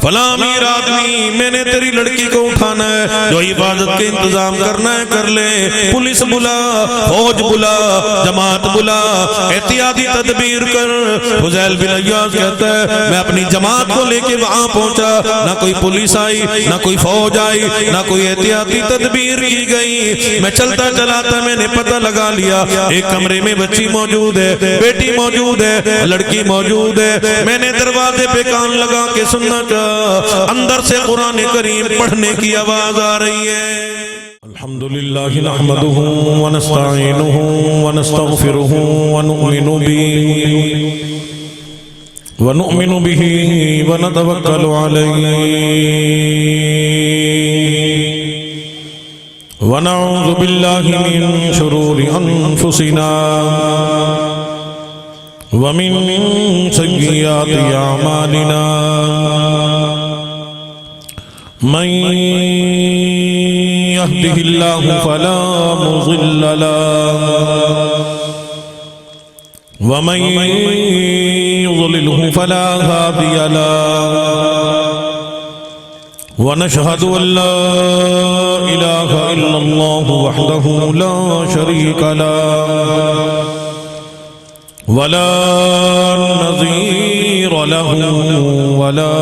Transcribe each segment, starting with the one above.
فلاں امیر آدمی میں نے تیری لڑکی کو اٹھانا ہے، جو حفاظت کے انتظام کرنا ہے کر لے، پولیس بلا، فوج بلا، جماعت بلا، احتیاطی تدبیر کر۔ فضیل بن عیاض کہتا ہے میں اپنی جماعت کو لے کے وہاں پہنچا، نہ کوئی پولیس آئی، نہ کوئی فوج آئی، نہ کوئی احتیاطی تدبیر کی گئی۔ میں چلتا چلا تھا، میں نے پتہ لگا لیا ایک کمرے میں بچی موجود ہے، بیٹی موجود ہے، لڑکی موجود ہے۔ میں نے دروازے پہ کان لگا کے سننا چاہا، اندر سے قرآن کریم پڑھنے کی آواز آ رہی ہے۔ الحمدللہ نحمدہ ونستعینہ ونستغفرہ ونؤمن بہ ونتوکل علیہ ونعوذ باللہ من شرور انفسنا ومن سیئات اعمالنا من يهده الله فلا مضل له ومن يضلله فلا هادي له ونشهد أن لا إله إلا الله وحده لا شريك له ولا نظير له ولا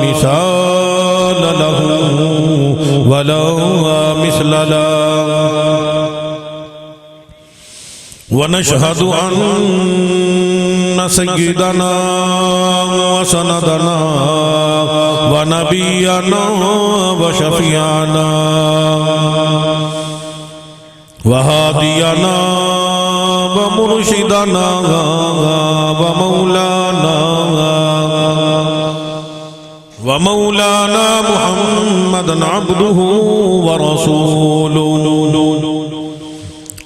مثال له ولا مثل له ونشهد أن سيدنا وسندنا ونبينا وشفيعنا وهادينا ومرشدنا ومولانا محمدا عبده ورسوله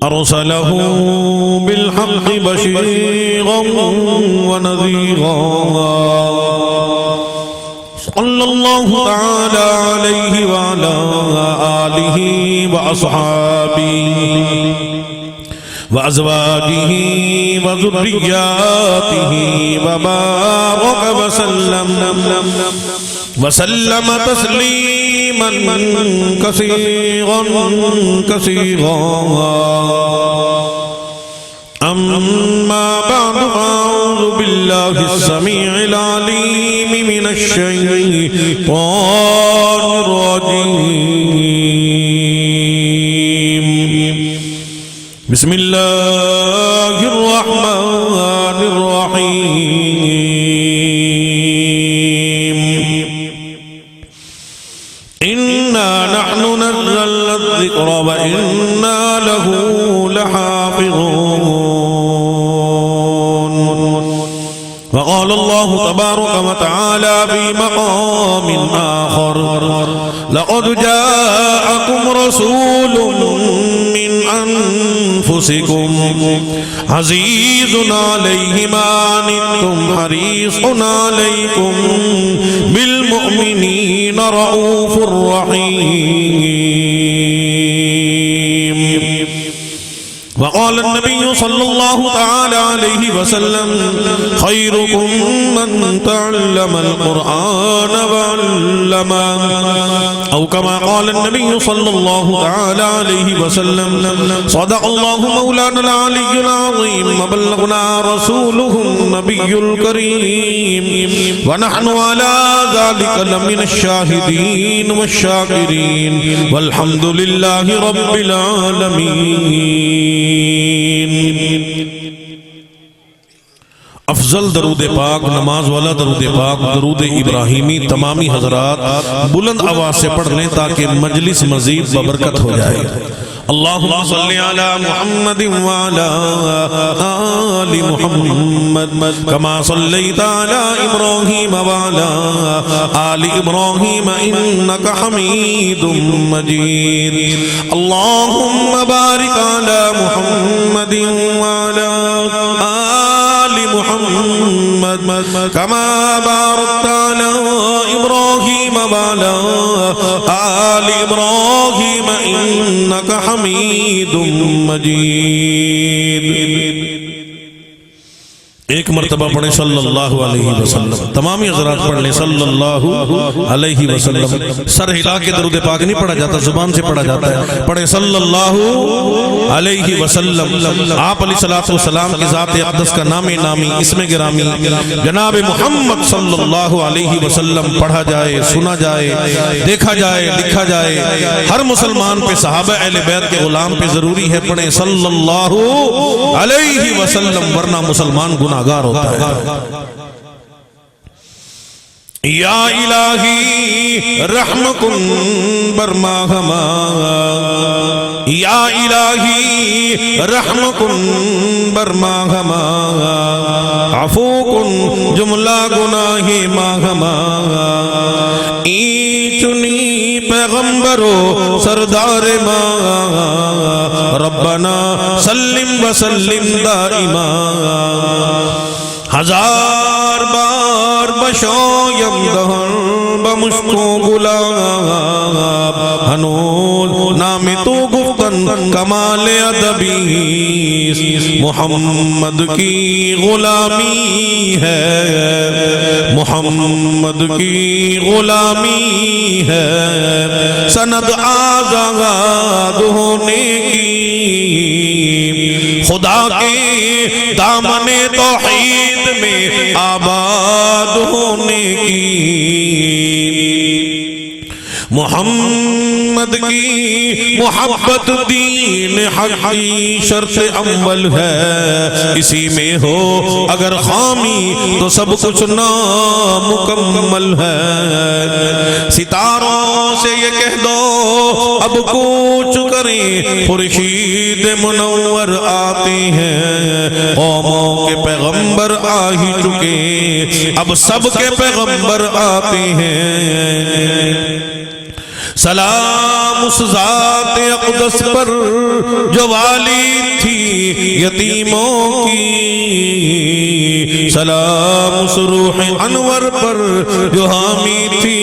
أرسله بالحق بشيرا ونذيرا صلى الله تعالى عليه وعلى آله وأصحابه وأزواجه وذرياته وبارك وسلم تسليما كثيرا كثيرا أما بعد أعوذ بالله السميع العليم من الشيطان الرجيم بسم الله الرحمن الرحيم إنا نحن نزلنا الذكر وإنا له لحافظون وقال الله تبارك وتعالى في مقام آخر لقد جاءكم رسول من أنفسكم عزيز عليه ما عنتم حريص عليكم بالمؤمنين رؤوف رحيم وقال النبي صلى الله تعالى عليه وسلم خيركم من تعلم القرآن وعلمه أو كما قال النبي صلى الله تعالى عليه وسلم صدق الله مولانا العلي العظيم وبلغنا رسوله النبي الكريم ونحن على ذلك لمن الشاهدين والشاكرين والحمد لله رب العالمين۔ افضل درود پاک، نماز والا درود پاک، درود ابراہیمی تمامی حضرات بلند آواز سے پڑھ لیں تاکہ مجلس مزید ببرکت ہو جائے۔ اللہم صلی علی محمد وعلی آل محمد کما صلیت علی ابراہیم وعلی آل ابراہیم انکا حمید مجید۔ اللہم بارک علی محمد وعلی آل محمد کما بارکت علی ابراہیم وعلی آل ابراہیم انکا حمید مجید۔ ایک مرتبہ پڑھیں صلی اللہ علیہ وسلم. تمامی حضرات پڑھ لیں صلی اللہ علیہ وسلم. سر ہلا کے درود پاک نہیں پڑھا جاتا، زبان سے پڑھا جاتا ہے. پڑھیں صلی اللہ علیہ وسلم. آپ علیہ الصلوۃ والسلام کی ذات اقدس کا نام نامی اسم گرامی جناب محمد صلی اللہ علیہ وسلم پڑھا جائے، سنا جائے، دیکھا جائے، لکھا جائے. ہر مسلمان پہ صحابہ اہل بیت کے غلام پہ ضروری ہے پڑھیں صلی اللہ علیہ وسلم، ورنہ مسلمان گناہگار ہوتا ہے. یا الہی رحم کن بر ماہ ہما، یا الہی رحم کن بر ماہ ہما، عفو کن جملہ گناہ ماہ ہما. ای چنی پیغمبرو سردار ماں، ربنا سلم وسلم دائما. ہزار بار بشایم دہن بمشکو گلاب، ہنوز نام تو گفتن کمال ادبی. محمد کی غلامی ہے، محمد کی غلامی ہے، سند آزاد ہونے کی. خدا کے دامن توحید میں آباد ہونے کی. محمد کی محبت دین حق کی شرط اول ہے. اسی میں ہو اگر خامی تو سب کچھ نامکمل ہے. ستاروں سے یہ کہہ دو اب کوچ کریں، خورشید منور آتے ہیں. قوموں کے پیغمبر آ ہی چکے، اب سب کے پیغمبر آتے ہیں. سلام اس ذات اقدس پر جو والی تھی یتیموں کی، سلام اس روح انور پر جو حامی تھی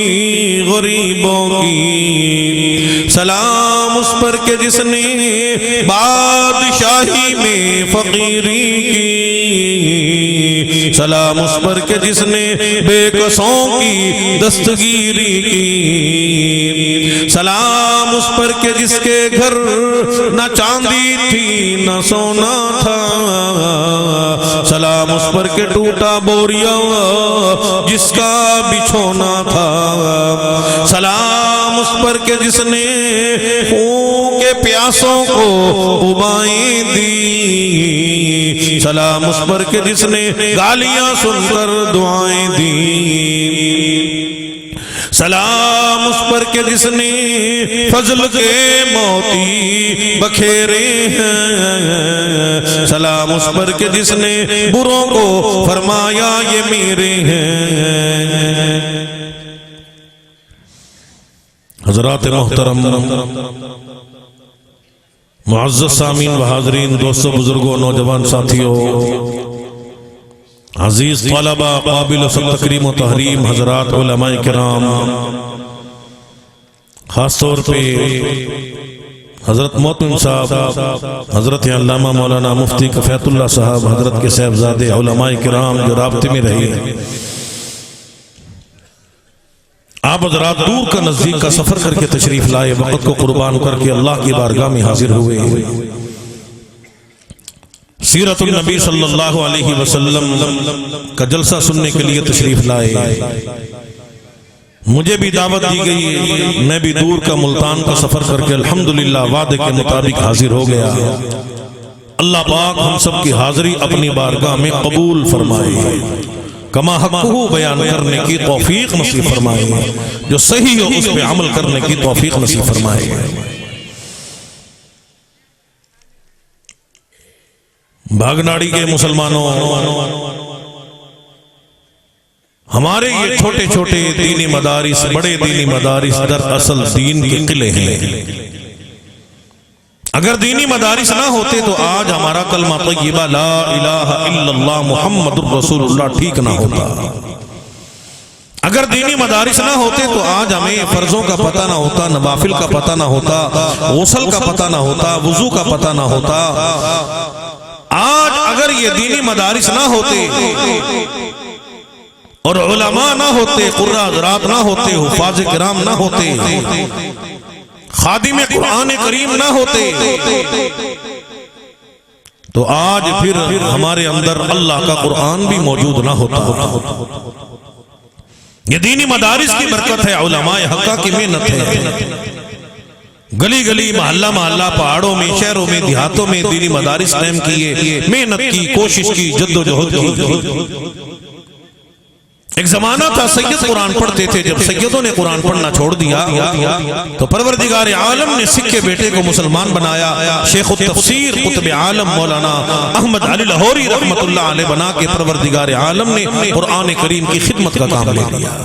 غریبوں کی. سلام اس پر کہ جس نے بادشاہی میں فقیری کی، سلام اس پر کہ جس نے بے کسوں کی دستگیری کی. سلام اس پر کہ جس کے گھر نہ چاندی تھی نہ سونا تھا، سلام اس پر کہ ٹوٹا بوریا جس کا بچھونا تھا. سلام اس پر کہ جس نے خون کے پیاسوں کو ابائیں دی، سلام اس پر کہ جس نے گالیاں سن کر دعائیں دی. سلام اس پر کہ جس نے فضل کے موتی بکھیرے ہیں، سلام اس پر کہ جس نے بروں کو فرمایا یہ میرے ہیں. حضرات محترم، معزز سامعین و حاضرین، دوستو، بزرگوں، نوجوان ساتھیوں، عزیز طلبہ، قابل تکریم و تحریم حضرات علماء کرام، خاص طور پہ حضرت محتم صاحب، حضرت علامہ مولانا مفتی کفایت اللہ صاحب، حضرت کے صاحبزادے علماء کرام جو رابطے میں رہے. آپ حضرات دور کا نزدیک کا سفر کر کے تشریف لائے، وقت کو قربان کر کے اللہ کی بارگاہ میں حاضر ہوئے. سیرت النبی صلی اللہ علیہ وسلم کا جلسہ سننے کے لیے تشریف لائے. مجھے بھی دعوت دی گئی، میں بھی دور کا ملتان کا سفر کر کے الحمدللہ وعدے کے مطابق حاضر ہو گیا. اللہ پاک ہم سب کی حاضری اپنی بارگاہ میں قبول فرمائے، کما حقہ بیان کرنے کی توفیق نصیب فرمائے، جو صحیح ہو اس پہ عمل کرنے کی توفیق نصیب فرمائے. بھاگناڑی کے مسلمانوں، ہمارے یہ چھوٹے چھوٹے دینی مدارس، بڑے دینی مدارس دراصل دین کے قلعے ہیں. اگر دینی مدارس نہ ہوتے تو آج ہمارا کلمہ طیبہ لا الہ الا اللہ محمد الرسول اللہ ٹھیک نہ ہوتا. اگر دینی مدارس نہ ہوتے تو آج ہمیں فرضوں کا پتہ نہ ہوتا، نوافل کا پتہ نہ ہوتا، غسل کا پتہ نہ ہوتا، وضو کا پتہ نہ ہوتا. آج اگر یہ دینی مدارس نہ ہوتے اور علماء نہ ہوتے، قرآن حضرات نہ ہوتے، حفاظ کرام نہ ہوتے، خادم قرآن کریم نہ ہوتے، تو آج پھر ہمارے اندر اللہ کا قرآن بھی موجود نہ ہوتا۔ یہ دینی مدارس کی برکت ہے، علماء حقہ کی محنت ہے۔ گلی گلی، محلہ محلہ، پہاڑوں میں، شہروں میں، دیہاتوں میں دینی مدارس قائم کیے، محنت کی، کوشش کی، جد و جہد کی۔ ایک زمانہ تھا سید قرآن پڑھتے تھے، جب سیدوں نے قرآن پڑھنا چھوڑ دیا تو پروردگار عالم نے سکھ کے بیٹے کو مسلمان بنایا، شیخ التفسیر قطب عالم مولانا احمد علی لاہوری رحمت اللہ علیہ بنا کے پروردگار عالم نے قرآن کریم کی خدمت کا کام لے لیا۔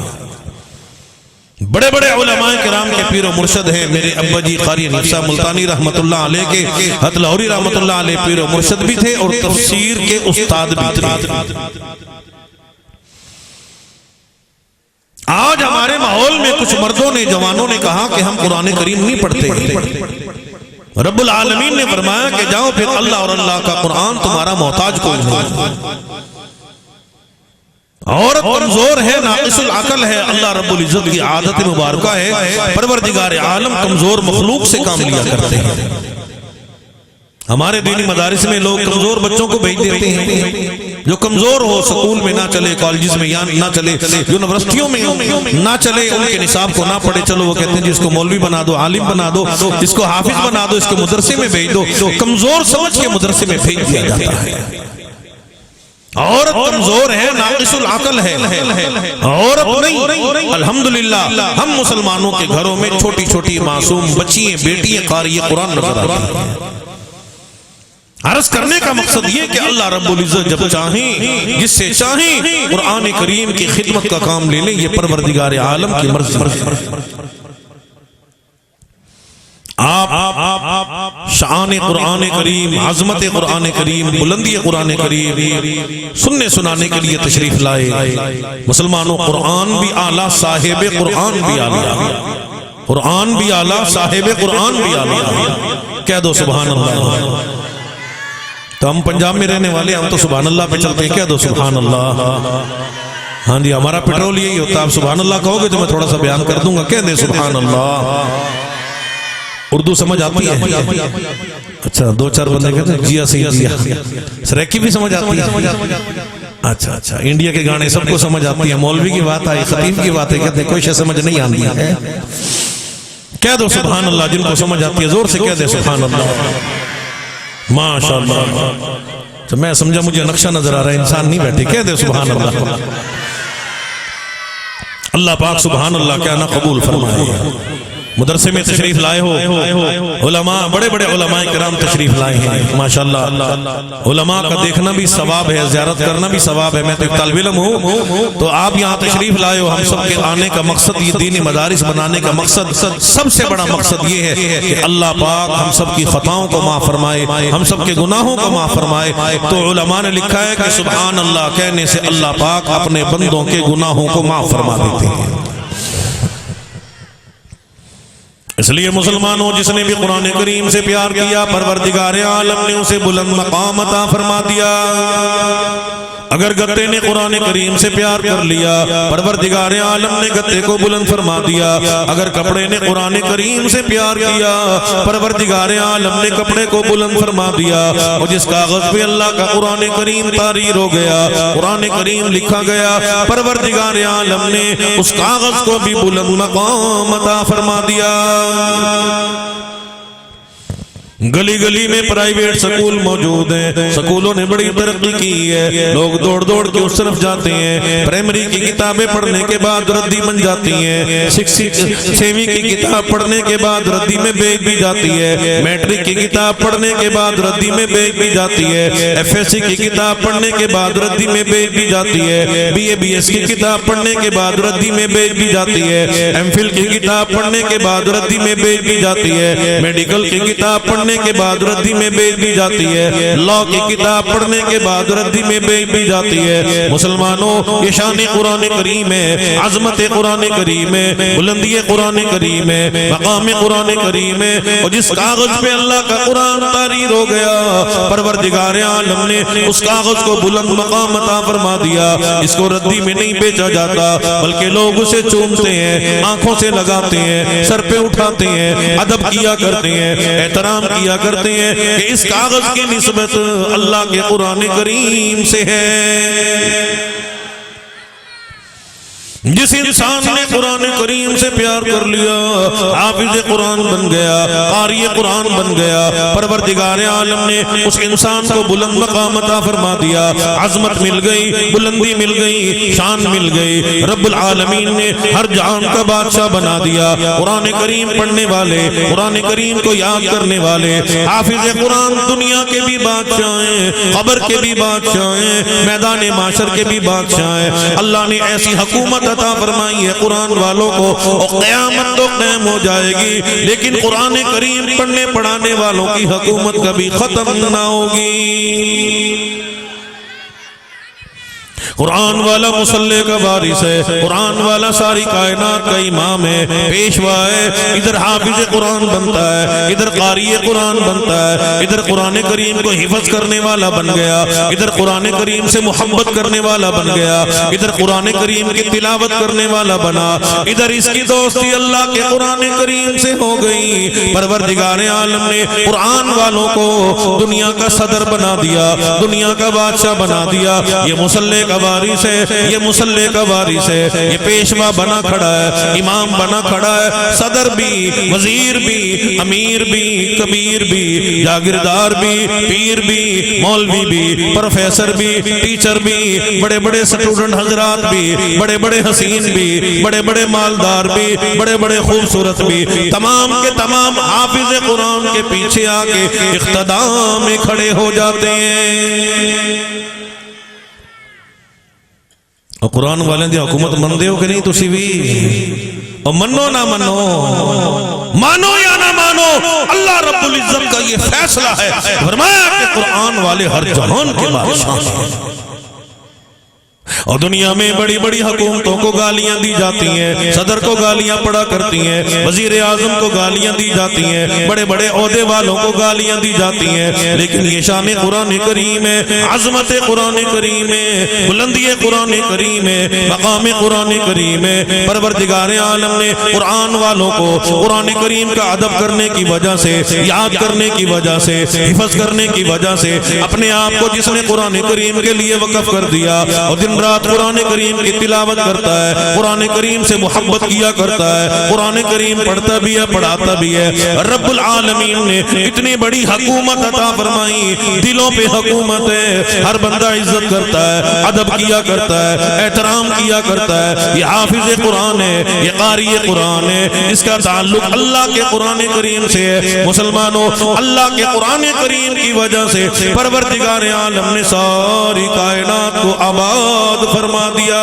بڑے بڑے علماء کرام کے پیر و مرشد ہیں، میرے ابا جی قاری حنیف صاحب ملتانی رحمت اللہ علیہ کے حضرت لاہوری رحمت اللہ علیہ پیر و مرشد بھی تھے اور تفسیر کے استاد بھی تھے۔ آج ہمارے ماحول میں کچھ مردوں نے، جوانوں نے کہا کہ ہم قرآن کریم نہیں پڑھتے۔ رب العالمین نے فرمایا کہ جاؤ پھر اللہ اور اللہ کا قرآن تمہارا محتاج کوئی نہیں۔ عورت کمزور ہے، ناقص العقل ہے، اللہ رب العزت کی عادت مبارکہ ہے، پروردگار عالم کمزور مخلوق سے کام لیا کرتے ہیں۔ ہمارے دینی مدارس میں لوگ کمزور بچوں کو بھیج دیتے ہیں، جو کمزور ہو، سکول میں نہ چلے، کالجز میں نہ چلے، یونیورسٹیوں میں نہ چلے، ان کے نصاب کو نہ پڑھے، چلو وہ کہتے ہیں جس کو مولوی بنا دو، عالم بنا دو، اس کو حافظ بنا دو، اس کو مدرسے میں بھیج دو، کمزور سمجھ کے مدرسے میں بھیج دیا جاتا ہے۔ عورت کمزور ہے، ناقص العقل ہے، عورت نہیں۔ الحمدللہ ہم مسلمانوں کے گھروں میں چھوٹی چھوٹی معصوم بچیاں، بیٹیاں قاری قرآن نظر آتی ہیں۔ عرض کرنے کا مقصد یہ کہ اللہ رب العزت جب چاہیں، جس سے چاہیں، قرآن کریم کی خدمت کا کام لے لیں، یہ پروردگار عالم کی مرضی ہے۔ آپ شان قرآن کریم، عظمت قرآن کریم، بلندی قرآن کریم سننے سنانے کے لیے تشریف لائے۔ مسلمانوں، قرآن بھی اعلیٰ، صاحب قرآن بھی اعلیٰ، قرآن بھی اعلیٰ، صاحب قرآن بھی اعلیٰ۔ کہہ دو سبحان اللہ۔ تو ہم پنجاب میں رہنے والے، ہم تو سبحان اللہ پہ چلتے ہیں، کہہ دو سبحان اللہ۔ ہاں جی، ہمارا پیٹرول یہی ہوتا ہے، آپ سبحان اللہ کہو گے تو میں تھوڑا سا بیان کر دوں گا، کہہ دے سبحان اللہ۔ اردو سمجھ آتی ہے؟ اچھا، دو چار بندے کہتے ہیں جی سی جی، سریکی بھی سمجھ آتی ہے؟ اچھا اچھا، انڈیا کے گانے سب کو سمجھ آتی ہے، مولوی کی بات آئی، خطیب کی بات ہے، کہتے ہیں کوئی شے سمجھ نہیں آتی ہے۔ کہہ دو سبحان اللہ، جن کو سمجھ آتی ہے زور سے کہہ دے سبحان اللہ۔ ماشاءاللہ، تو میں سمجھا مجھے نقشہ نظر آ رہا ہے، انسان نہیں بیٹھے، کہہ دے سبحان اللہ۔ اللہ پاک سبحان اللہ کہنا قبول فرمائے۔ مدرسے میں تشریف لائے ہو، علماء، بڑے بڑے علماء کرام تشریف لائے ہیں، ماشاءاللہ۔ علماء کا دیکھنا بھی ثواب ہے، زیارت کرنا بھی ثواب ہے۔ میں تو ایک طالب علم ہوں، تو آپ یہاں تشریف لائے ہو۔ ہم سب کے آنے کا مقصد، یہ دینی مدارس بنانے کا مقصد، سب سے بڑا مقصد یہ ہے کہ اللہ پاک ہم سب کی خطاؤں کو معاف فرمائے، ہم سب کے گناہوں کو معاف فرمائے۔ تو علماء نے لکھا ہے کہ سبحان اللہ کہنے سے اللہ پاک اپنے بندوں کے گناہوں کو معاف فرما دیتے ہیں۔ اس لیے مسلمانوں، جس نے بھی قرآن کریم سے پیار کیا، پروردگار عالم نے اسے بلند مقام عطا فرما دیا۔ اگر گدے نے قرآن کریم سے پیار کر لیا، پروردگار عالم نے گدے کو بلند فرما دیا۔ اگر کپڑے نے قرآن کریم سے پیار کیا، پروردگار عالم نے کپڑے کو بلند فرما دیا۔ اور جس کاغذ پہ اللہ کا قرآن کریم تحریر ہو گیا، قرآن کریم لکھا گیا، پروردگار عالم نے اس کاغذ کو بھی بلند مقام عطا فرما دیا۔ گلی گلی میں پرائیویٹ سکول موجود ہیں، سکولوں نے بڑی ترقی کی ہے، لوگ دوڑ دوڑ کے اس طرف جاتے ہیں۔ پرائمری کی کتابیں پڑھنے کے بعد ردی بن جاتی ہیں، 6ویں کی کتاب پڑھنے کے بعد ردی میں بیچ بھی جاتی ہے، میٹرک کی کتاب پڑھنے کے بعد ردی میں بیچ بھی جاتی ہے، FSC کی کتاب پڑھنے کے بعد ردی میں بیچ بھی جاتی ہے، BA BS کی کتاب پڑھنے کے بعد ردی میں بیچ بھی جاتی ہے، MPhil کی کتاب پڑھنے کے بعد ردی میں بیچ بھی جاتی ہے، میڈیکل کی کتاب پڑھنے پڑھنے کے بعد ردی میں بیچ دی جاتی ہے، لا کی کتاب پڑھنے کے بعد ردی میں بیچ دی جاتی ہے۔ مسلمانوں، یہ شان قرآن کریم ہے، عظمت قرآن کریم ہے، بلندی قرآن کریم ہے، مقام قرآن کریم ہے۔ اور جس کاغذ پہ اللہ کا قرآن تحریر ہو گیا، پروردگار عالم نے اس کاغذ کو بلند مقام عطا فرما دیا۔ اس کو ردی میں نہیں بیچا جاتا، بلکہ لوگ اسے چومتے ہیں، آنکھوں سے لگاتے ہیں، سر پہ اٹھاتے ہیں، ادب کیا کرتے ہیں، احترام کیا کرتے ہیں کہ اس کاغذ کی نسبت اللہ کے قرآن کریم سے ہے۔ جس انسان نے قرآن کریم سے پیار کر لیا، حافظ قرآن بن گیا، قاری قرآن بن گیا، پروردگار عالم نے اس انسان کو بلند مقام عطا فرما دیا، عظمت مل گئی، بلندی مل گئی، شان مل گئی۔ رب العالمین نے ہر جہان کا بادشاہ بنا دیا۔ قرآن کریم پڑھنے والے، قرآن کریم کو یاد کرنے والے، حافظ قرآن دنیا کے بھی بادشاہ ہیں، قبر کے بھی بادشاہ ہیں، میدان معاشر کے بھی بادشاہ ہیں۔ اللہ نے ایسی حکومت عطا فرمائی ہے قرآن والوں کو، اور قیامت تو قائم ہو جائے گی، لیکن قرآن کریم پڑھنے پڑھانے والوں کی حکومت کبھی ختم نہ ہوگی۔ قرآن والا مصلی کا وارث ہے، قرآن والا ساری کائنات کا امام ہے، پیشوا ہے۔ ادھر حافظ قرآن بنتا ہے، ادھر قاری قرآن بنتا ہے، ادھر قرآن کریم کو حفظ کرنے والا بن گیا، ادھر قرآن کریم سے محبت کرنے والا بن گیا، ادھر قرآن کریم کی تلاوت کرنے والا بنا، ادھر اس کی دوستی اللہ کے قرآن کریم سے ہو گئی۔ پروردگار عالم نے قرآن والوں کو دنیا کا صدر بنا دیا، دنیا کا بادشاہ بنا دیا۔ یہ مصلی کا وارث ہے، یہ مصلی کا وارث ہے، یہ پیشوا بنا کھڑا ہے، امام بنا کھڑا ہے، صدر بھی، وزیر بھی، امیر بھی، کبیر بھی، جاگیردار بھی، پیر بھی، مولوی بھی، پروفیسر بھی، ٹیچر بھی، بڑے بڑے سٹوڈنٹ حضرات بھی، بڑے بڑے حسین بھی، بڑے بڑے مالدار بھی، بڑے بڑے خوبصورت بھی، تمام کے تمام حافظ قرآن کے پیچھے آ کے اقتداء میں کھڑے ہو جاتے ہیں۔ اور قرآن والے دی حکومت مندے ہو کہ نہیں تسی بھی؟ اور منو نہ منو، مانو یا نہ مانو، اللہ رب العزت کا یہ فیصلہ ہے، فرمایا کہ قرآن والے ہر جہان کے بادشاہ ہیں۔ اور دنیا میں بڑی بڑی حکومتوں کو گالیاں دی جاتی ہیں، صدر کو گالیاں پڑا کرتی ہیں، وزیر اعظم کو گالیاں دی جاتی ہیں، بڑے بڑے عہدے والوں کو گالیاں دی جاتی ہیں، لیکن یہ شان قرآن کریم ہے، عظمت قرآن کریم ہے، بلندی قرآن کریم ہے، مقام قرآن کریم ہے۔ پروردگار عالم نے قرآن والوں کو قرآن کریم کا ادب کرنے کی وجہ سے، یاد کرنے کی وجہ سے، حفظ کرنے کی وجہ سے اپنے آپ کو جس نے قرآن کریم کے لیے وقف کر دیا، اور دن رات قرآن کریم کی تلاوت کرتا ہے، قرآن کریم سے محبت کیا کرتا ہے، قرآن کریم پڑھتا بھی ہے، پڑھاتا بھی ہے۔ رب العالمین نے اتنی بڑی حکومت عطا فرمائی، دلوں پہ حکومت ہے، ہر بندہ عزت کرتا ہے، ادب کیا کرتا ہے، احترام کیا کرتا ہے۔ یہ حافظ قرآن ہے، یہ قاری قرآن ہے، اس کا تعلق اللہ کے قرآن کریم سے ہے۔ مسلمانوں، اللہ کے قرآن کریم کی وجہ سے پروردگار عالم نے ساری کائنات کو آباد فرما دیا۔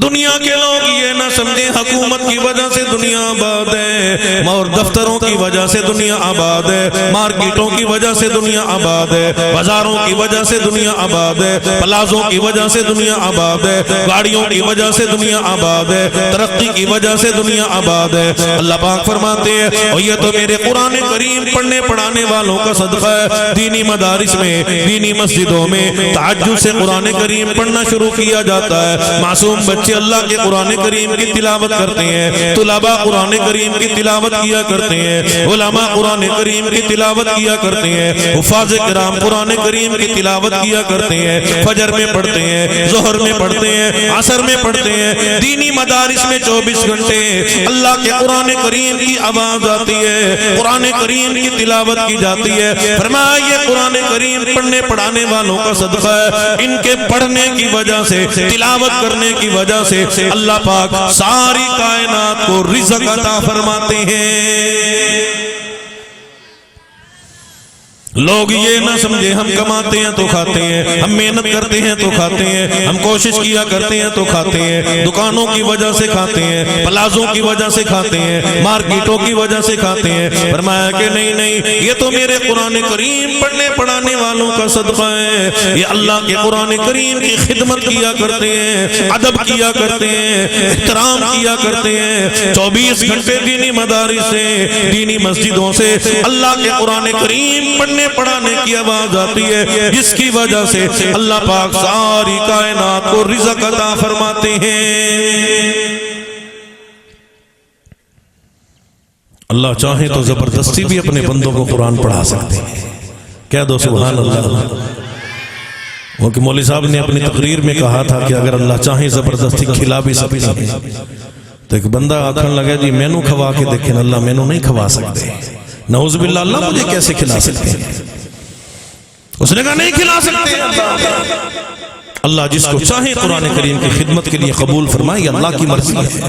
دنیا کے لوگ یہ نہ سمجھیں حکومت کی وجہ سے دنیا آباد ہے، اور دفتروں کی وجہ سے دنیا آباد ہے، مارکیٹوں کی وجہ سے دنیا آباد ہے، بازاروں کی وجہ سے دنیا آباد ہے، پلازوں کی وجہ سے دنیا آباد ہے، گاڑیوں کی وجہ سے دنیا آباد ہے، ترقی کی وجہ سے دنیا آباد ہے۔ اللہ پاک فرماتے ہیں، اور یہ تو میرے قرآن کریم پڑھنے پڑھانے والوں کا صدقہ ہے۔ دینی مدارس میں، دینی مسجدوں میں تہجد سے قرآن کریم پڑھنا شروع کیا جاتا ہے۔ معصوم بچے اللہ کے قرآن کریم کی تلاوت کرتے ہیں، طلباء قرآن کریم کی تلاوت کیا کرتے ہیں، علماء قرآن کریم کی تلاوت کیا کرتے ہیں، حفاظ کرام قرآن کریم کی تلاوت کیا کرتے ہیں، فجر میں پڑھتے ہیں، ظہر میں پڑھتے ہیں، عصر میں پڑھتے ہیں۔ دینی مدارس میں 24 گھنٹے اللہ کے قرآن کریم کی آواز آتی ہے، قرآن کریم کی تلاوت کی جاتی ہے۔ فرمایا یہ قرآن کریم پڑھنے پڑھانے والوں کا صدقہ ہے، ان کے پڑھنے کی وجہ سے، تلاوت کرنے کی وجہ سے اللہ پاک ساری کائنات کو رزق عطا فرماتے ہیں۔ لوگ یہ نہ سمجھے ہم کماتے ہیں تو کھاتے ہیں، ہم محنت کرتے ہیں تو کھاتے ہیں، ہم کوشش کیا کرتے ہیں تو کھاتے ہیں، دکانوں کی وجہ سے کھاتے ہیں، پلازوں کی وجہ سے کھاتے ہیں، مارکیٹوں کی وجہ سے کھاتے ہیں۔ فرمایا کہ نہیں نہیں، یہ تو میرے قرآن کریم پڑھنے پڑھانے والوں کا صدقہ ہے، یہ اللہ کے قرآن کریم کی خدمت کیا کرتے ہیں، ادب کیا کرتے ہیں، احترام کیا کرتے ہیں۔ 24 گھنٹے دینی مدارس سے، دینی مسجدوں سے اللہ کے قرآن کریم پڑھنے پڑھانے کی آواز آتی ہے، جس کی وجہ سے اللہ پاک ساری کائنات کو رزق عطا فرماتے ہیں۔ اللہ چاہے تو زبردستی بھی اپنے بندوں کو قرآن پڑھا سکتے ہیں۔ کہہ دو سبحان اللہ۔ وہ کہ مولوی صاحب نے اپنی تقریر میں کہا تھا کہ اگر اللہ چاہے زبردستی کھلا بھی سکتے ہیں، تو ایک بندہ آکھن لگا جی میں نو کھوا کے دیکھیں، اللہ میں نو نہیں کھوا سکتے، نعوذ باللہ اللہ مجھے کیسے کھلا سکتے ہیں؟ اس نے کہا نہیں کھلا سکتے۔ اللہ جس کو چاہے قرآن کریم کی خدمت کے لیے قبول فرمائے، یہ اللہ کی مرضی ہے۔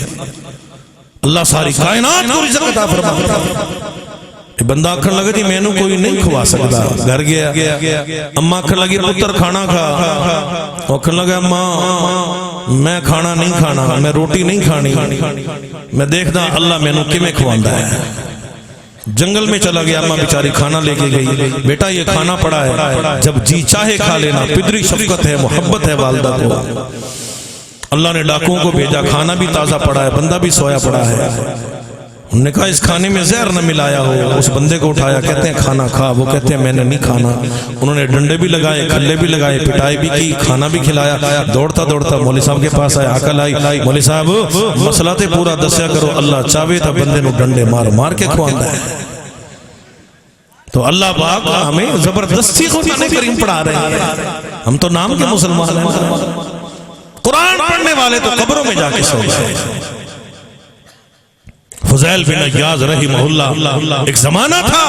اللہ ساری کائنات کو رزق عطا فرمائے۔ بندہ آکھن لگا جی میں نو کوئی نہیں کھوا سکتا، گھر گیا، اماں آکھن لگی پتر کھانا کھا، آکھن لگا اماں میں کھانا نہیں کھانا، میں روٹی نہیں کھانی، میں دیکھدا اللہ میں نو کیویں کھواندا ہے۔ جنگل میں چلا گیا، اماں بیچاری کھانا لے کے گئی، بیٹا یہ کھانا پڑا ہے، جب جی چاہے کھا لینا، پدری شفقت ہے، محبت ہے والدہ کو۔ اللہ نے ڈاکوں کو بھیجا، کھانا بھی تازہ پڑا ہے، بندہ بھی سویا پڑا ہے۔ انہوں نے کہا اس کھانے میں زہر نہ ملایا ہو، اس بندے کو اٹھایا، کہتے ہیں کھانا کھا، وہ کہتے ہیں میں نے نہیں کھانا۔ انہوں نے ڈنڈے بھی لگائے، کھلے بھی لگائے، پٹائی بھی کی، کھانا بھی کھلایا۔ دوڑتا دوڑتا مولوی صاحب کے پاس آیا، عقل آئی، مولوی صاحب مسئلہ تے پورا دسیا کرو، اللہ چاہے تو بندے نو ڈنڈے مار مار کے کھواندا ہے۔ تو اللہ پاک ہمیں زبردستی قرآن کریم پڑھا رہے ہیں، ہم تو نام کے مسلمان ہیں۔ قرآن پڑھنے والے تو قبروں میں جا کے سو گئے۔ فضیل بن عیاض رحمہ اللہ، ایک زمانہ تھا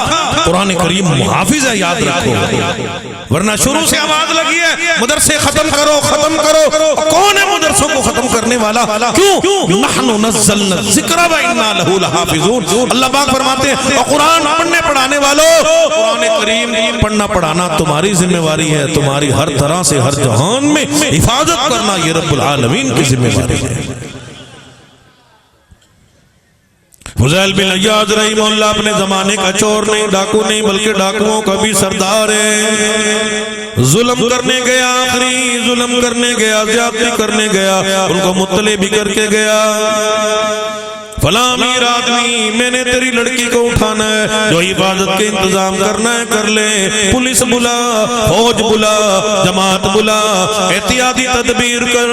قرآن کریم محافظ ہے، یاد رکھو، ورنہ شروع سے آواز لگی ہے مدرسے ختم کرو ختم کرو۔ کون ہے مدرسوں کو ختم کرنے والا؟ کیوں؟ نحن نزلنا الذکر و انا لہ لحافظون۔ اللہ پاک فرماتے ہیں قرآن پڑھنے پڑھانے والوں، قرآن کریم پڑھنا پڑھانا تمہاری ذمہ داری ہے، تمہاری ہر طرح سے ہر جہان میں حفاظت کرنا یہ رب العالمین کی ذمہ داری ہے۔ فضیل بن عیاض رحمہ اللہ اپنے زمانے کا چور نہیں، ڈاکو نہیں، بلکہ ڈاکوؤں کا بھی سردار ہے۔ ظلم کرنے گیا، آخری ظلم کرنے گیا، زیادتی کرنے گیا، ان کو مطلع بھی کر کے گیا۔ فلاں امیر آدمی میں نے تیری لڑکی کو اٹھانا ہے، جو حفاظت کے انتظام کرنا ہے کر لے، پولیس بلا، فوج بلا، جماعت بلا، احتیاطی تدبیر کر۔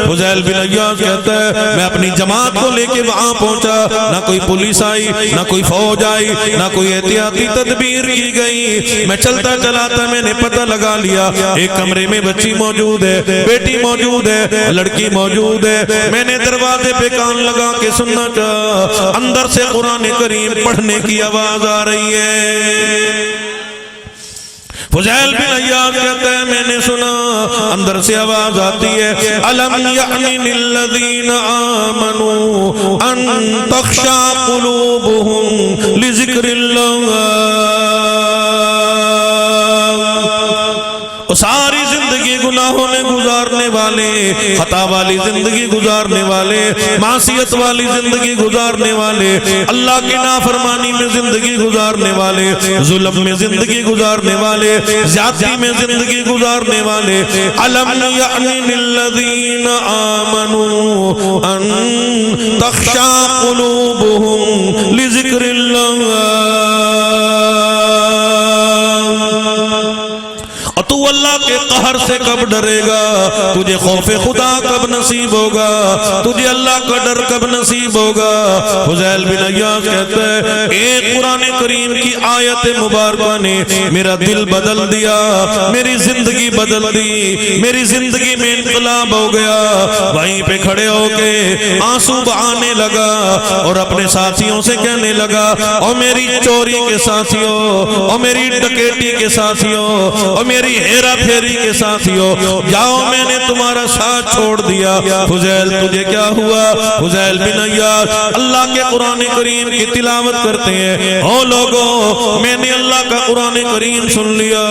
فضیل بن عیاض کہتا ہے میں اپنی جماعت کو لے کے وہاں پہنچا، نہ کوئی پولیس آئی، نہ کوئی فوج آئی، نہ کوئی احتیاطی تدبیر کی گئی۔ میں چلتا چلاتا میں نے پتہ لگا لیا ایک کمرے میں بچی موجود ہے، بیٹی موجود ہے، لڑکی موجود ہے۔ میں نے دروازے پہ کان لگا کے سننا چاہا، اندر سے قرآن کریم پڑھنے کی آواز آ رہی ہے۔ فضیل بن عیاض کہتا ہے میں نے سنا، اندر سے آواز آتی ہے الم یعن للذین آمنوا ان تخشع قلوبهم لذکر اللہ۔ ساری زندگی گناہوں میں گزارنے والے، خطا والی زندگی گزارنے والے، معصیت والی زندگی گزارنے والے، اللہ کی نافرمانی میں زندگی گزارنے والے، ظلم میں زندگی گزارنے والے، زیادتی میں زندگی گزارنے والے، الم یعن للذین آمنوا ان تخشع قلوبهم لذکر اللہ۔ تو اللہ کے قہر سے کب ڈرے گا؟ تجھے خوف خدا کب نصیب ہوگا؟ تجھے اللہ کا ڈر کب نصیب ہوگا؟ فضیل بن عیاض کہتا ہے ایک قرآن کریم کی آیت مبارکہ نے میرا دل بدل دیا، میری زندگی بدل دی، میری زندگی میں انقلاب ہو گیا۔ وہیں پہ کھڑے ہو کے آنسو بہانے لگا اور اپنے ساتھیوں سے کہنے لگا اور میری چوری کے ساتھیوں، اور میری ڈکیٹی کے ساتھیوں، اور میری ہیرا پھیری کے ساتھیو جاؤ میں نے تمہارا ساتھ چھوڑ دیا. فضیل تجھے کیا ہوا؟ فضیل بن عیاض اللہ کے قرآن کریم کی تلاوت کرتے ہیں. او لوگو میں نے اللہ کا قرآن کریم سن لیا,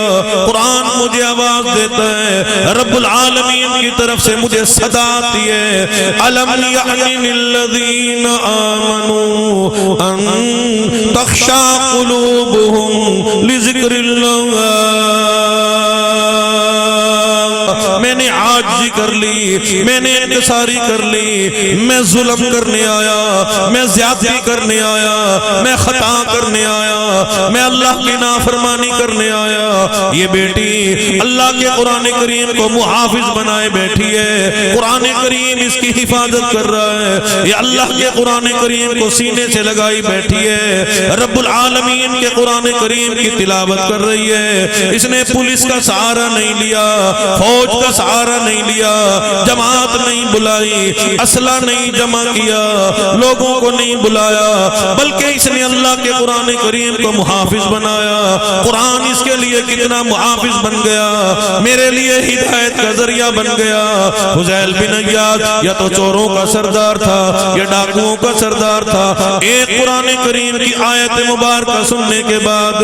قرآن مجھے آواز دیتا ہے, رب العالمین کی طرف سے مجھے صدا آتی ہے, الم یعن للذین آمنوا ان تخشع قلوبهم لذکر اللہ. میں نے عاجزی کر لی, میں نے انکساری کر لی, میں ظلم کرنے آیا, میں زیادتی کرنے آیا, میں خطا کرنے آیا, میں اللہ کی نافرمانی کرنے آیا. یہ بیٹی اللہ کے قرآن کریم کو محافظ بنائے بیٹھی ہے, قرآن کریم اس کی حفاظت کر رہا ہے. یہ اللہ کے قرآن کریم کو سینے سے لگائی بیٹھی ہے, رب العالمین کے قرآن کریم کی تلاوت کر رہی ہے. اس نے پولیس کا سہارا نہیں لیا, فوج کا سہارا نہیں لیا, جماعت نہیں بلائی, اسلحہ نہیں جمع کیا, لوگوں کو نہیں بلایا, بلکہ اس نے اللہ کے قرآن کریم کو محافظ بنایا. قرآن اس کے لیے کتنا محافظ بن گیا, میرے لیے ہدایت کا ذریعہ بن گیا. فضیل بن عیاض یا تو چوروں کا سردار تھا یا ڈاکوؤں کا سردار تھا. ایک قرآن کریم کی آیت مبارکہ سننے کے بعد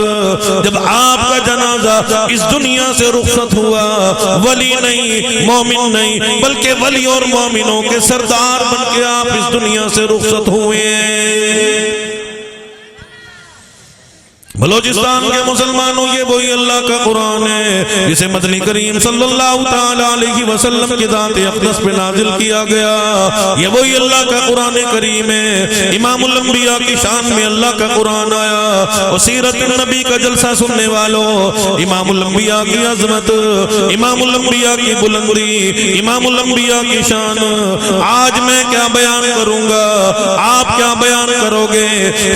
جب آپ کا جنازہ اس دنیا سے رخصت ہوا, ولی نہیں, مومن نہیں, بلکہ ولی اور مومنوں کے سردار بن کے آپ اس دنیا سے رخصت ہوئے. بلوچستان کے مسلمانوں یہ وہی اللہ کا قرآن ہے جسے مدنی کریم صلی اللہ تعالی علیہ وسلم کی ذات اقدس پہ نازل کیا گیا. یہ وہی اللہ کا قرآن کریم ہے. امام الانبیاء کی شان میں اللہ کا قرآن آیا. اور سیرت النبی کا جلسہ سننے والوں, امام الانبیاء کی عظمت, امام الانبیاء کی بلندی, امام الانبیاء کی شان آج میں کیا بیان کروں گا, آپ کیا بیان کرو گے.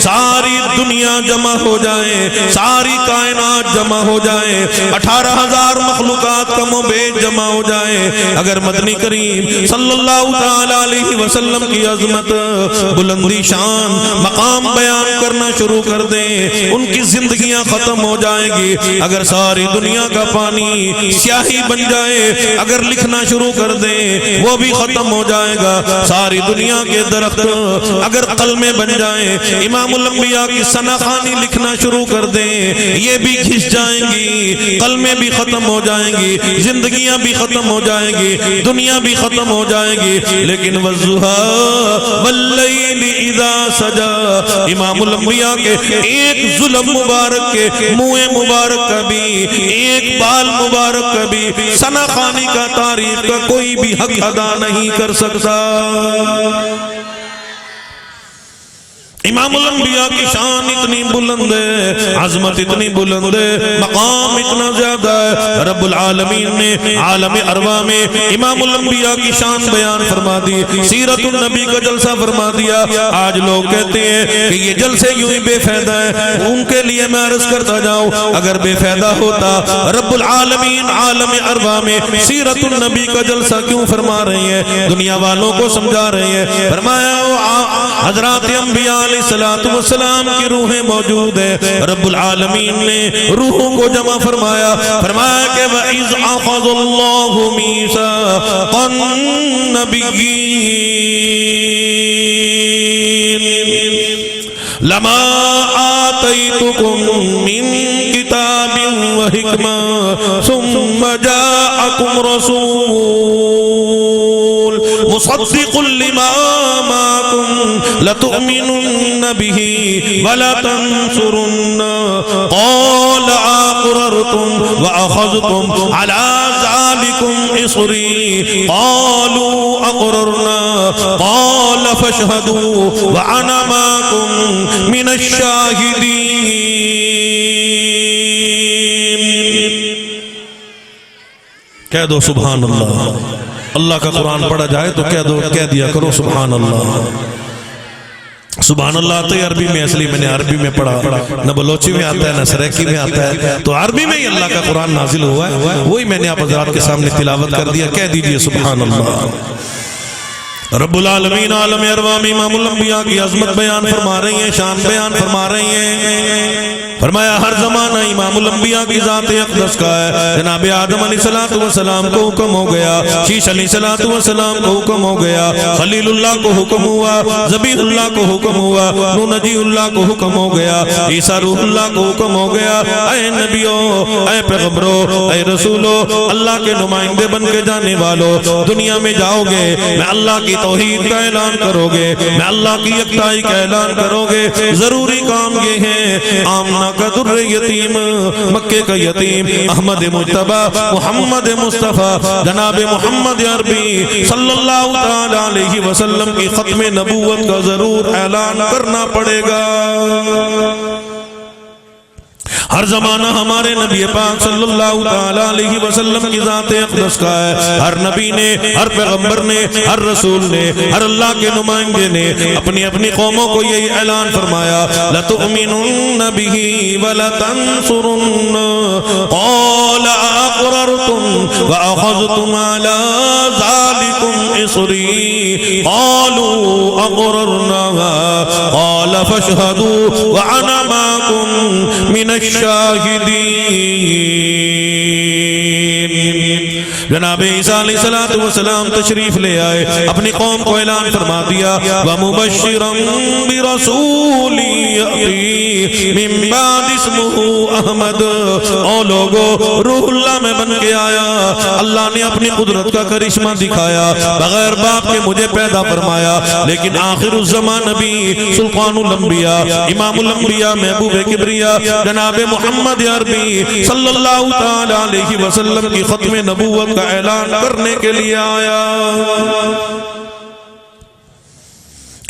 ساری دنیا جمع ہو جائے, ساری کائنات جمع ہو جائے, 18,000 مخلوقات کم و بیش جمع ہو جائے, اگر مدنی کریم صلی اللہ تعالی علیہ وسلم کی عظمت, بلندی, شان, مقام بیان کرنا شروع کر دیں, ان کی زندگیاں ختم ہو جائیں گی. اگر ساری دنیا کا پانی سیاہی بن جائے, اگر لکھنا شروع کر دیں وہ بھی ختم ہو جائے گا. ساری دنیا کے درخت اگر قلمیں بن جائیں, امام الانبیاء کی ثناخوانی لکھنا شروع کر دیں, یہ بھی گھس جائیں گی, قلمیں بھی ختم ہو جائیں گی, زندگیاں بھی ختم ہو جائیں گی, دنیا بھی ختم ہو جائے گی. لیکن والضحیٰ واللیل اذا سجا, امام الانبیاء کے ایک ظلم مبارک کے منہ مبارک کا بھی, ایک بال مبارک کا بھی ثناخوانی کا تعریف کا کوئی بھی حق ادا نہیں کر سکتا. امام الانبیاء کی شان اتنی بلند ہے, عظمت اتنی بلند ہے, مقام اتنا زیادہ ہے. رب العالمین نے عالم ارواح میں امام الانبیاء کی شان بیان فرما دی, سیرت النبی کا جلسہ فرما دیا. آج لوگ کہتے ہیں کہ یہ جلسے یوں ہی بے فائدہ ہیں. ان کے لیے میں عرض کرتا جاؤں, اگر بے فائدہ ہوتا رب العالمین عالم ارواح میں سیرت النبی کا جلسہ کیوں فرما رہے ہیں, دنیا والوں کو سمجھا رہے ہیں. فرمایا حضرات انبیاء علیہ السلام کی روحیں موجود ہیں. رب العالمین نے روحوں کو جمع فرمایا, فرمایا کہ وَإِذْ أَخَذَ اللَّهُ مِيثَاقَ النَّبِيِّينَ لَمَا آتَيْتُكُم مِّن كِتَابٍ وَحِكْمَةٍ ثُمَّ جَاءَكُمْ رَسُولٌ مُصَدِّقٌ لِّمَا مَعَكُمْ لَتُؤْمِنُنَّ بِهِ وَلَتَنصُرُنَّهُ قَالَ أَقْرَرْتُمْ وَأَخَذْتُمْ عَلَىٰ ذَلِكُمْ إِصْرِي قَالُوا أَقْرَرْنَا قَالَ فَاشْهَدُوا وَأَنَا مَعَكُمْ مِنَ الشَّاهِدِينَ. کہہ دو سبحان اللہ. اللہ کا قرآن پڑھا جائے تو کہہ دیا کرو سبحان اللہ. سبحان اللہ آتا ہے عربی میں, اصلی میں نے عربی میں پڑھا, نہ بلوچی میں آتا ہے نہ سریکی میں آتا ہے, تو عربی میں ہی اللہ کا قرآن نازل ہوا ہے, وہی میں نے آپ حضرات کے سامنے تلاوت کر دیا. کہہ دیجئے سبحان اللہ. رب العالمین عالم ارواح میں امام الانبیاء کی عظمت بیان فرما رہی ہیں، شان بیان فرما رہی ہیں۔ فرمایا ہر زمانہ امام الانبیاء کی ذات اقدس کا ہے۔ جناب آدم علیہ السلام کو حکم ہو گیا، شیش علیہ السلام کو حکم ہو گیا، خلیل اللہ کو حکم ہوا، ذبیح اللہ کو حکم ہوا، نوح نجی اللہ کو حکم ہو گیا، عیسیٰ روح اللہ کو حکم ہو گیا۔ اے نبیوں، اے پیغمبروں، اے رسولوں، اللہ کے نمائندے بن کے جانے والوں، دنیا میں جاؤ گے میں اللہ کی توحید کا اعلان کرو گے، میں اللہ کی یکتائی کا اعلان کرو گے۔ ضروری کام یہ ہے، آمنہ کا در یتیم، مکے کا یتیم، احمد مجتبی محمد مصطفیٰ جناب محمد عربی صلی اللہ تعالی علیہ وسلم کی ختم نبوت کا ضرور اعلان کرنا پڑے گا۔ ہر زمانہ ہمارے نبی پاک صلی اللہ تعالی علیہ وسلم کی ذات اقدس کا ہے۔ ہر نبی نے، ہر پیغمبر نے، ہر رسول نے، ہر اللہ کے نمائندے نے اپنی اپنی قوموں کو یہی اعلان فرمایا، لَتُؤْمِنُنَّ بِهِ وَلَتَنْصُرُنَّ قَالَ أَقْرَرْتُمْ وَأَخَذْتُمْ عَلَى ذَلِكُمْ إِصْرِي قَالُوا أَقْرَرْنَا قَالَ فَاشْهَدُوا وَأَنَا مَعَكُمْ مِنَ الشَّاهِدِينَ۔ جناب عیسیٰ علیہ السلام تشریف لے آئے، اپنی قوم کو اعلان فرما دیا، وَمُبَشِّرًا بِرَسُولٍ يَأْتِي مِن بَعْدِ اسْمُهُ احمد۔ او لوگو، روح اللہ میں بن کے آیا، اللہ نے اپنی قدرت کا کرشمہ دکھایا، بغیر باپ کے مجھے پیدا فرمایا، لیکن آخر الزمان نبی سلطان الانبیاء امام الانبیاء محبوب کبریا جناب محمد عربی صلی اللہ تعالی علیہ وسلم کی ختم نبوت کا اعلان کرنے کے لیے آیا۔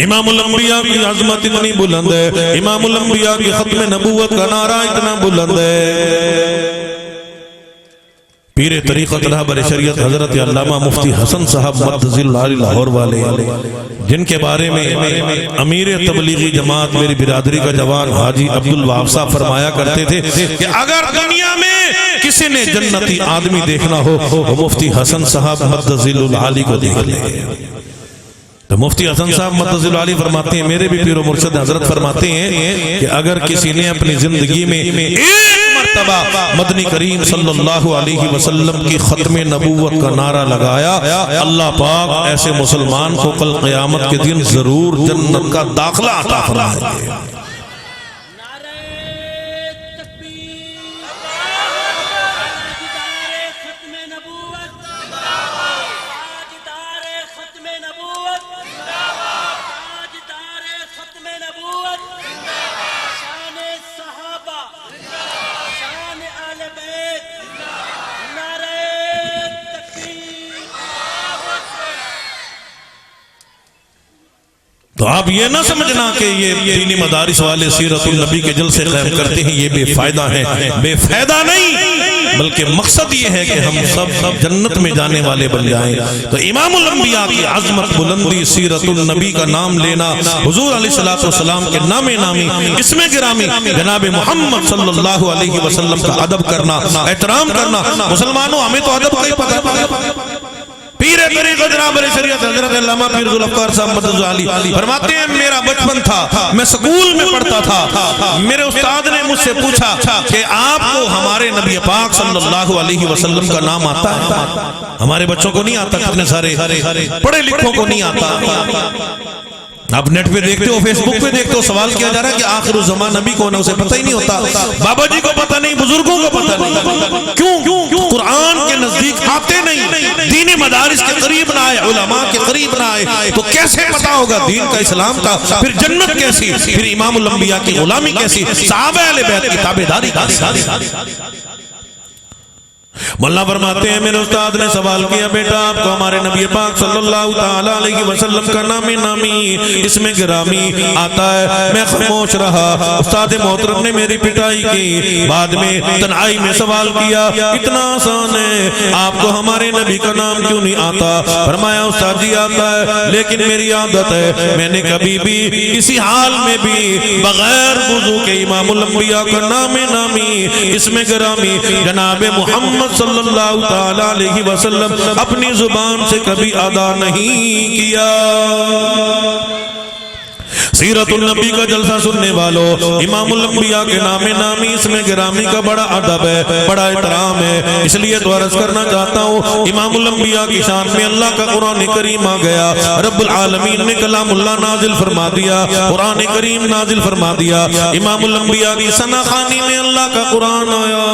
امام الانبیاء کی عظمت اتنی بلند ہے، امام الانبیاء کی ختم نبوت کا نعرہ اتنا بلند ہے۔ پیر طریقت رہبر شریعت حضرت علامہ مفتی حسن صاحب مدظل لاہور والے، جن کے بارے میں امیر تبلیغی جماعت میری برادری کا جوان حاجی عبدالوہاب صاحب فرمایا کرتے تھے کہ اگر دنیا میں کسی نے جنتی آدمی دیکھنا ہو وہ مفتی حسن صاحب مدظل العالی کو دیکھ لے۔ تو مفتی حسن صاحب مدظل العالی فرماتے ہیں، میرے بھی پیر و مرشد حضرت فرماتے ہیں کہ اگر کسی نے اپنی زندگی میں ایک مرتبہ مدنی کریم صلی اللہ علیہ وسلم کی ختم نبوت کا نعرہ لگایا، اللہ پاک ایسے مسلمان کو کل قیامت کے دن ضرور جنت کا داخلہ عطا فرمائیں گے۔ تو آپ یہ نہ سمجھنا کہ یہ دینی مدارس والے سیرت النبی کے جلسے قائم کرتے ہیں یہ بے فائدہ ہیں، بے فائدہ نہیں، بلکہ مقصد یہ ہے کہ ہم سب جنت میں جانے والے بن جائیں۔ تو امام الانبیاء کی عظمت، بلندی، سیرت النبی کا نام لینا، حضور علیہ السلام کے نام نامی، اسم گرامی جناب محمد صلی اللہ علیہ وسلم کا ادب کرنا، احترام کرنا۔ مسلمانوں ہمیں تو ادب کا ہی پتہ۔ پیر طریقت رہبر شریعت حضرت علامہ پیر ذوالفقار صاحب مدظل العالی فرماتے ہیں، میرا بچپن تھا، میں سکول میں پڑھتا تھا، میرے استاد نے مجھ سے پوچھا کہ آپ کو ہمارے نبی پاک صلی اللہ علیہ وسلم کا نام آتا ہے؟ ہمارے بچوں کو نہیں آتا، کتنے سارے پڑھے لکھوں کو نہیں آتا۔ آپ نیٹ پہ دیکھتے ہو، فیس بک پہ دیکھتے ہو، سوال کیا جا رہا ہے کہ آخر الزمان نبی کون ہے، اسے پتہ ہی نہیں ہوتا، بابا جی کو پتہ نہیں، بزرگوں کو پتہ نہیں۔ کیوں؟ قرآن کے نزدیک آتے نہیں، دین مدارس کے قریب نہ آئے، علماء کے قریب نہ آئے، تو کیسے پتہ ہوگا دین کا، اسلام کا، پھر جنت کیسی، پھر امام الانبیاء کی غلامی کیسی، صحابہ اہل بیت کی تابعداری کیسی۔ مولانا فرماتے ہیں، میرے استاد نے سوال کیا، بیٹا آپ کو ہمارے نبی پاک صلی اللہ تعالی علیہ وسلم کا نام نامی، اسم گرامی آتا ہے؟ میں خاموش رہا۔ استاد محترم نے میری پٹائی کی، بعد میں تنہائی میں سوال کیا، اتنا آسان ہے، آپ کو ہمارے نبی کا نام کیوں نہیں آتا؟ فرمایا استاد جی آتا ہے، لیکن میری عادت ہے میں نے کبھی بھی کسی حال میں بھی بغیر وضو کے امام الانبیاء کا نام نامی، اسم گرامی جناب محمد محمد صلی اللہ تعالی علیہ وسلم اپنی زبان سے کبھی ادا نہیں کیا۔ سیرت النبی کا جلسہ سننے والوں، امام الانبیاء کے نام نامی اس میں گرامی کا بڑا ادب ہے، بڑا احترام ہے، اس لیے تو عرض کرنا چاہتا ہوں امام الانبیاء کی شان میں اللہ کا قرآن کریم آ گیا، رب العالمین نے کلام اللہ نازل فرما دیا، قرآن کریم نازل فرما دیا، امام الانبیاء کی ثنا خوانی میں اللہ کا قرآن آیا،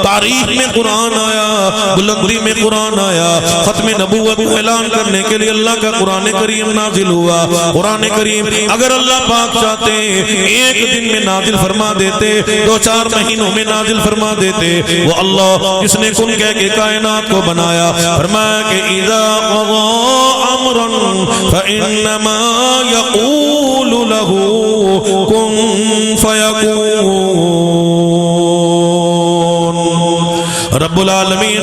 تاریخ میں قرآن آیا، بلندی میں قرآن آیا، ختم نبوت کو اعلان کرنے کے لیے اللہ کا قرآن کریم نازل ہوا۔ قرآن کریم اگر اللہ پاک چاہتے ایک دن میں نازل فرما دیتے، 2-4 مہینوں میں نازل فرما دیتے، وہ اللہ جس نے کن کہہ کے کائنات کو بنایا، فرمایا کہ اذا قضى امرا فانما يقول له كن فيكون۔ رب العالمین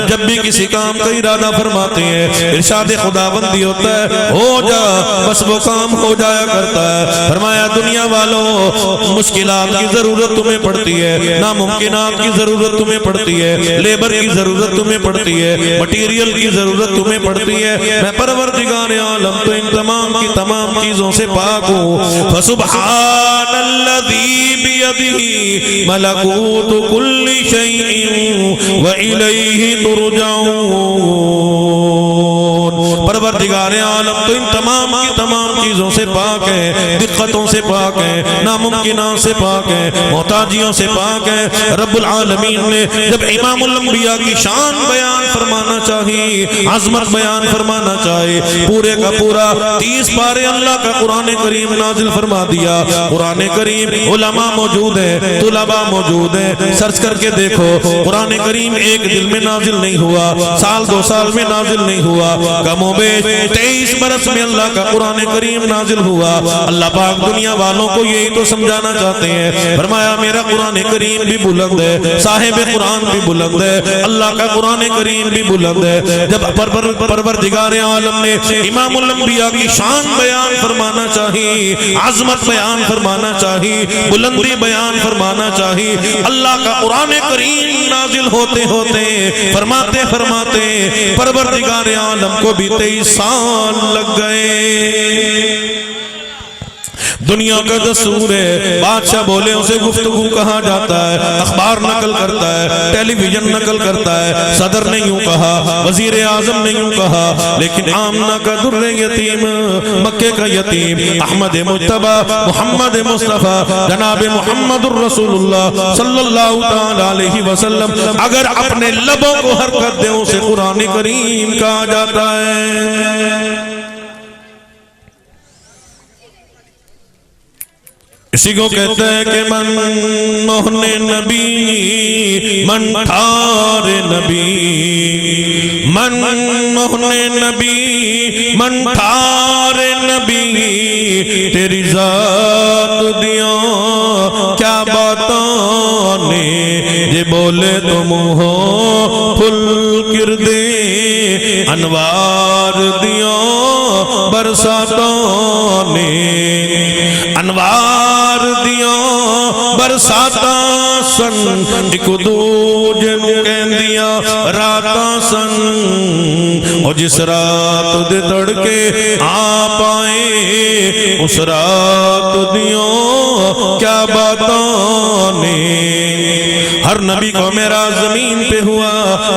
جب بھی کسی کام کا ارادہ فرماتے ہیں ارشاد خداوندی ہوتا ہے، ہو جا، بس وہ کام ہو جایا کرتا ہے۔ فرمایا دنیا والوں مشکلات کی ضرورت تمہیں پڑتی ہے، ناممکنات کی ضرورت تمہیں پڑتی ہے، لیبر کی ضرورت تمہیں پڑتی ہے، مٹیریل کی ضرورت تمہیں پڑتی ہے، میں پروردگار عالم تو ان تمام کی تمام چیزوں سے پاک ہوں۔ فسبحان الذی بیدہ ملکوت کل شیء وَإِلَيْهِ تُرْجَعُونَ۔ پروردگار عالم تو ان تمام کی تمام چیزوں سے پاک ہے، دقتوں سے پاک ہے، ناممکنات سے پاک ہے، محتاجیوں سے پاک ہے۔ رب العالمین نے جب امام الانبیاء کی شان بیان فرمانا چاہی، عظمت بیان فرمانا چاہے، پورے کا پورا 30 پارے اللہ کا قرآن کریم نازل فرما دیا۔ قرآن کریم علماء موجود ہیں، طلباء موجود ہیں، سرچ کر کے دیکھو قرآن کریم ایک دل میں نازل نہیں ہوا، سال 2 سال میں نازل نہیں ہوا، کم و بیش 23 برس میں اللہ کا قرآن کریم نازل ہوا۔ اللہ پاک دنیا والوں کو یہی تو سمجھانا چاہتے ہیں، فرمایا میرا قرآن کریم بھی بلند ہے، صاحب قرآن بھی بلند ہے، اللہ کا قرآن کریم بھی بلند ہے۔ جب پروردگار عالم نے امام الانبیاء کی شان بیان فرمانا چاہی، عظمت بیان فرمانا چاہی، بلندی بیان فرمانا چاہی، اللہ کا قرآن کریم نازل ہوتے ہوتے فرماتے فرماتے پروردگار عالم کو بھی 23 سال لگ گئے۔ دنیا کا دستور ہے، بادشاہ بولے اسے گفتگو کہا جاتا ہے، اخبار نقل کرتا ہے، ٹیلی ویژن نقل کرتا ہے، صدر نے یوں کہا، وزیر اعظم نے یوں کہا، لیکن آمنہ کا در یتیم، مکے کا یتیم، احمد مجتبی محمد مصطفیٰ جناب محمد الرسول اللہ صلی اللہ تعالی علیہ وسلم اگر اپنے لبوں کو حرکت دے اسے قرآن کریم کہا جاتا ہے۔ اسی کو کہتا ہے کہ من موہن نبی، من ٹھار نبی، من موہن نبی، من ٹھار نبی، تیری ذات دیا کیا باتاں نے، یہ بولے تو منہوں پھل کر دے، انوار دیا برساتاں نے، انوار دیا برساتا سن، ایک دوجے نو کہندیا راتا سن، اور جس رات دے تڑکے آ پائے اس رات دیا کیا باتاں نے۔ ہر نبی کو معراج زمین پہ ہوا،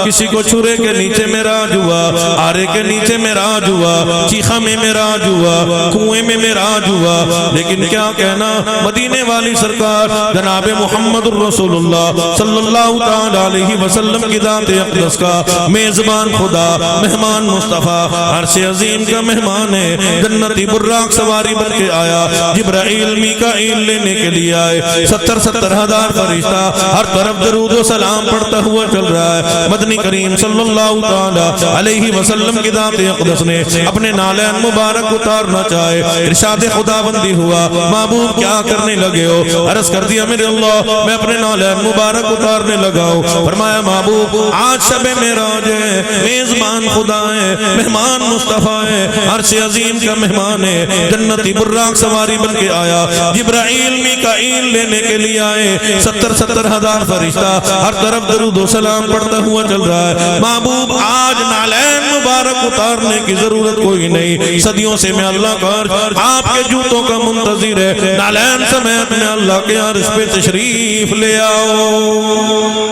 کسی کو چھرے کے نیچے معراج ہوا، آرے کے نیچے معراج ہوا، چیخا میں معراج ہوا، کنویں میں معراج ہوا، لیکن کیا کہنا مدینے والی سرکار جناب محمد الرسول اللہ صلی اللہ تعالی علیہ وسلم کی ذات اقدس کا میزبان خدا، مہمان مصطفیٰ، عرش عظیم کا مہمان ہے، جنتی براق سواری بن کے آیا، جبرائیل میکائیل لینے کے لیے آئے، 70 ہزار فرشتہ ہر طرف درود و سلام پڑھتا ہوا چل رہا ہے۔ مدنی کریم صلی اللہ تعالی علیہ وسلم کی ذات اقدس نے اپنے نالین مبارک اتارنا چاہے، ارشاد خداوندی ہوا، محبوب کیا کرنے لگے ہو؟ عرض کر دیا میرے اللہ میں اپنے نالین مبارک اتارنے لگا ہوں۔ فرمایا محبوب آج شب معراج ہے، میزبان خدا ہے، مہمان مصطفیٰ ہے، عرش عظیم کا مہمان ہے، جنتی براق سواری بن کے آیا، جبرائیل میکائیل لینے کے لیے آئے، 70 ہزار فرشتہ ہر طرف درود و سلام پڑھتا ہوا ہوا چل رہا ہے۔ محبوب آج نالین مبارک اتارنے کی ضرورت کوئی نہیں، صدیوں سے میں اللہ کا عرش آپ کے جوتوں کا منتظر ہے، نالین سمیت میں اللہ کے عرش پہ تشریف لے آؤ۔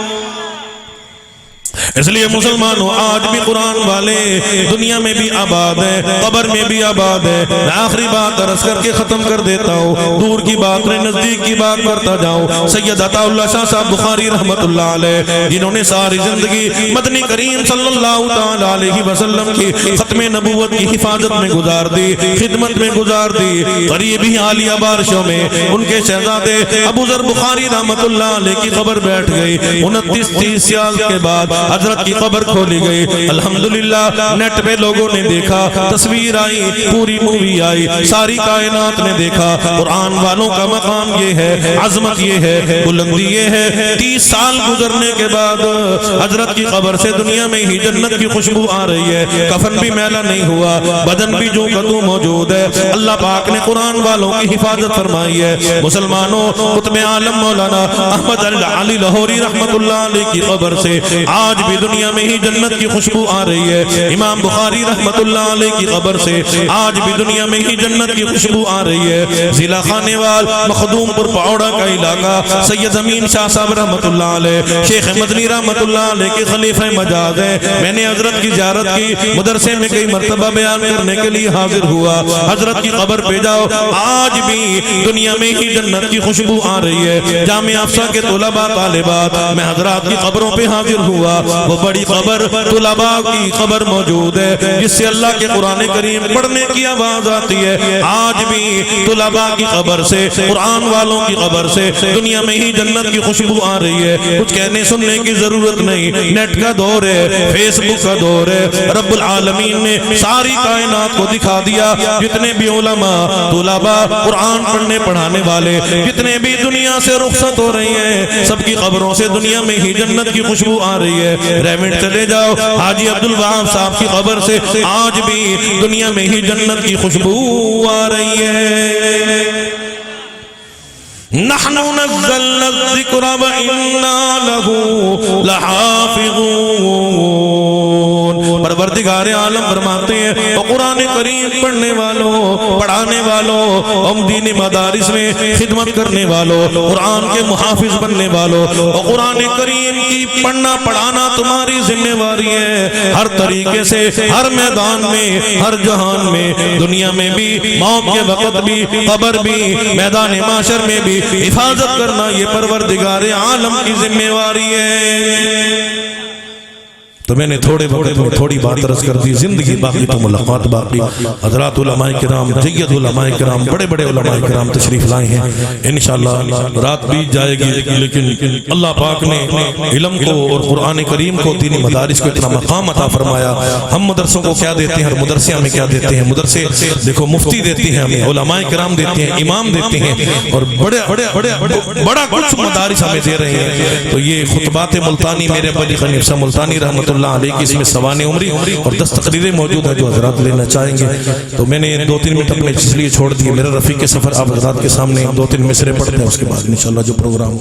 اس لیے مسلمانوں آج بھی قرآن والے دنیا میں بھی آباد ہے، قبر میں بھی آباد ہے۔ میں آخری بات عرض کر کے ختم کر دیتا ہوں، دور کی بات نہیں نزدیک کی بات کرتا جاؤں۔ سید عطا اللہ شاہ صاحب بخاری رحمت اللہ علیہ، جنہوں نے ساری زندگی مدنی کریم صلی اللہ تعالی علیہ وسلم کی ختم نبوت کی حفاظت میں گزار دی، خدمت میں گزار دی، قریب ہی عالیہ بارشوں میں ان کے شہزادے ابو ذر بخاری رحمت اللہ علیہ کی قبر بیٹھ گئی۔ 29-30 سال کے بعد حضرت کی قبر کھولی گئی۔ الحمدللہ نیٹ پہ لوگوں نے دیکھا، تصویر آئی، پوری مووی آئی، ساری کائنات نے دیکھا۔ قرآن والوں کا مقام یہ ہے، عظمت یہ ہے، بلندی یہ ہے۔ 30 سال گزرنے کے بعد حضرت کی قبر سے دنیا میں ہی جنت کی خوشبو آ رہی ہے، کفن بھی میلا نہیں ہوا، بدن بھی جو کدو موجود ہے۔ اللہ پاک نے قرآن والوں کی حفاظت فرمائی ہے۔ مسلمانوں قطب عالم مولانا احمد علی لاہوری رحمت اللہ علیہ کی قبر سے آج بھی دنیا میں ہی جنت کی خوشبو آ رہی ہے۔ امام بخاری رحمت اللہ علیہ کی قبر سے آج بھی دنیا میں ہی جنت کی خوشبو آ رہی ہے۔ ضلع خانیوال مخدوم پور پاوڑا کا علاقہ، سید امین شاہ صاحب رحمت اللہ علیہ، شیخ مدنی رحمت اللہ علیہ کے خلیفہ مجاز ہے۔ میں نے حضرت کی زیارت کی، مدرسے میں کئی مرتبہ بیان کرنے کے لیے حاضر ہوا۔ حضرت کی قبر پہ جاؤ، آج بھی دنیا میں ہی جنت کی خوشبو آ رہی ہے۔ جامعہ افسا کے طلباء طالبات، میں حضرات کی قبروں پہ حاضر ہوا۔ وہ بڑی قبر طلباء کی قبر موجود ہے، جس سے اللہ کے قرآن کریم پڑھنے کی آواز آتی ہے۔ آج بھی طلباء کی قبر سے، قرآن والوں کی قبر سے دنیا میں ہی جنت کی خوشبو آ رہی ہے۔ کچھ کہنے سننے کی ضرورت نہیں، نیٹ کا دور ہے، فیس بک کا دور ہے۔ رب العالمین نے ساری کائنات کو دکھا دیا۔ جتنے بھی علماء، طلباء، قرآن پڑھنے پڑھانے والے جتنے بھی دنیا سے رخصت ہو رہی ہیں، سب کی قبروں سے دنیا میں ہی جنت کی خوشبو آ رہی ہے۔ ریمنٹ چلے جاؤ، حاجی عبدالوہاب صاحب کی قبر سے آج بھی دنیا میں ہی جنت کی خوشبو آ رہی ہے۔ نحن نزلنا الذکر وإنا له لحافظون۔ پروردگار عالم فرماتے ہیں، قرآن کریم پڑھنے والوں، پڑھانے والوں، دینی مدارس میں خدمت کرنے والوں، قرآن کے محافظ بننے والوں، قرآن کریم کی پڑھنا پڑھانا تمہاری ذمہ داری ہے۔ ہر طریقے سے، ہر میدان میں، ہر جہان میں، دنیا میں بھی، موت کے وقت بھی، قبر بھی، میدان معاشر میں بھی حفاظت کرنا یہ پروردگار عالم کی ذمہ داری ہے۔ تو میں نے تھوڑی بات عرض کر دی، زندگی باقی تو ملاقات باقی۔ حضرات علماء کرام، جید علماء کرام، بڑے بڑے علماء کرام تشریف لائے ہیں۔ انشاءاللہ رات بھی جائے گی، لیکن اللہ پاک نے علم کو اور قرآن کریم کو، دینی مدارس کو اتنا مقام عطا فرمایا۔ ہم مدرسوں کو کیا دیتے ہیں اور مدرسے ہمیں کیا دیتے ہیں؟ مدرسے دیکھو مفتی دیتے ہیں ہمیں، علماء کرام دیتے ہیں، امام دیتے ہیں، اور بڑا کچھ مدارس ہمیں دے رہے ہیں۔ تو یہ خطبات ملتانی، میرے ولی خلیفہ صاحب ملتانی رحمت اللہ علیہ کی اس میں سوانح عمری اور 10 تقریریں موجود ہیں جو حضرات لینا چاہیں گے۔ تو میں نے 2-3 منٹ اپنے اس لیے چھوڑ دیے، میرا رفیق سفر آپ حضرات کے سامنے 2-3 مصرے پڑھتے ہیں، اس کے بعد انشاءاللہ جو پروگرام